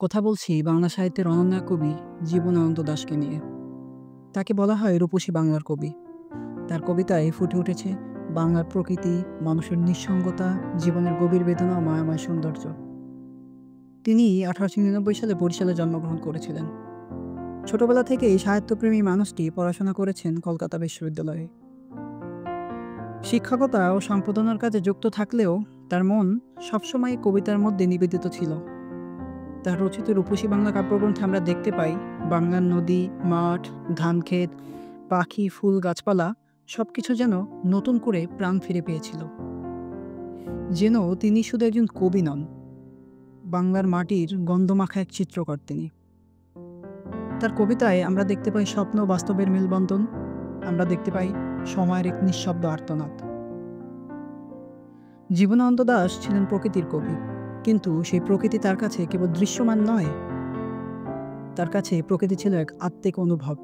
কথা বলছি বাংলা সাহিত্যের অনন্য এক কবি জীবনানন্দ দাশকে নিয়ে। তাকে বলা হয় রূপসী বাংলার কবি। তার কবিতায় ফুটে উঠেছে বাংলার প্রকৃতি, মানুষের নিঃসঙ্গতা, জীবনের গভীর বেদনা ও মায়াময় সৌন্দর্য। তিনি ১৮৯৯ সালে বরিশালে জন্মগ্রহণ করেছিলেন। ছোটবেলা থেকেই সাহিত্যপ্রেমী মানুষটি পড়াশোনা করেছেন কলকাতা বিশ্ববিদ্যালয়ে। শিক্ষকতা ও সম্পাদনার কাজে যুক্ত থাকলেও তার মন সবসময় কবিতার মধ্যে নিবেদিত ছিল। তার রচিত রূপসী বাংলা কাব্যগ্রন্থে আমরা দেখতে পাই বাংলার নদী, মাঠ, ধানক্ষেত, পাখি, ফুল, গাছপালা সবকিছু যেন নতুন করে প্রাণ ফিরে পেয়েছিল। যেন তিনি শুধু একজন কবি নন, বাংলার মাটির গন্ধমাখা এক চিত্রকর তিনি। তার কবিতায় আমরা দেখতে পাই স্বপ্ন ও বাস্তবের মেলবন্ধন, আমরা দেখতে পাই সময়ের এক নিঃশব্দ আর্তনাদ। জীবনানন্দ দাশ ছিলেন প্রকৃতির কবি, কিন্তু সেই প্রকৃতি তার কাছে কেবল দৃশ্যমান নয়, তার কাছে প্রকৃতি ছিল এক আত্মিক অনুভব।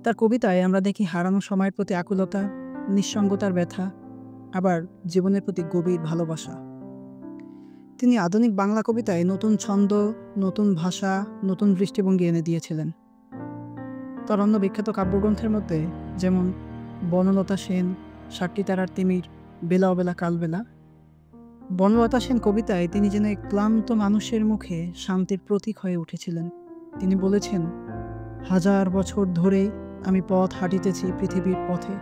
তার কবিতায় আমরা দেখি হারানো সময়ের প্রতি আকুলতা, নিঃসঙ্গতার ব্যথা, আবার জীবনের প্রতি গভীর ভালোবাসা। তিনি আধুনিক বাংলা কবিতায় নতুন ছন্দ, নতুন ভাষা, নতুন দৃষ্টিভঙ্গি এনে দিয়েছিলেন। তার অন্য বিখ্যাত কাব্যগ্রন্থের মধ্যে যেমন বনলতা সেন, সাতটি তারার তিমির, বেলা অবেলা কালবেলা। বনলতা সেন কবিতায় তিনি যেন এক ক্লান্ত মানুষের মুখে শান্তির প্রতীক হয়ে উঠেছিলেন। তিনি বলেছেন, হাজার বছর ধরে আমি পথ হাঁটিতেছি পৃথিবীর পথে,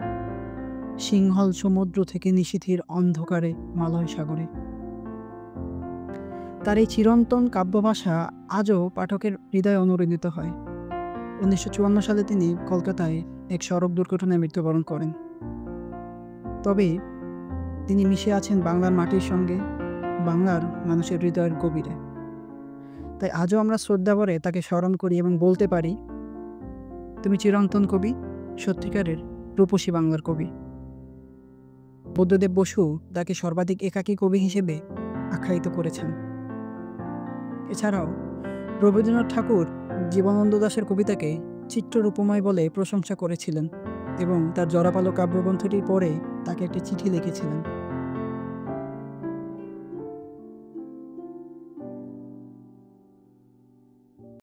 সিংহল সমুদ্র থেকে নিশীথের অন্ধকারে মালয় সাগরে। তার এই চিরন্তন কাব্যভাষা আজও পাঠকের হৃদয়ে অনুরণিত হয়। ১৯৫৪ সালে তিনি কলকাতায় এক সড়ক দুর্ঘটনায় মৃত্যুবরণ করেন। তবে তিনি মিশে আছেন বাংলার মাটির সঙ্গে, বাংলার মানুষের হৃদয়ের গভীরে। তাই আজও আমরা শ্রদ্ধা ভরে তাকে স্মরণ করি এবং বলতে পারি, তুমি চিরন্তন কবি, সত্যিকারের রূপসী বাংলার কবি। বুদ্ধদেব বসু তাকে সর্বাধিক একাকী কবি হিসেবে আখ্যায়িত করেছেন। এছাড়াও রবীন্দ্রনাথ ঠাকুর জীবনানন্দ দাশের কবিতাকে চিত্ররূপময় বলে প্রশংসা করেছিলেন এবং তার জরাপালো কাব্যগ্রন্থটির পরে তাকে একটি চিঠি লিখেছিলেন।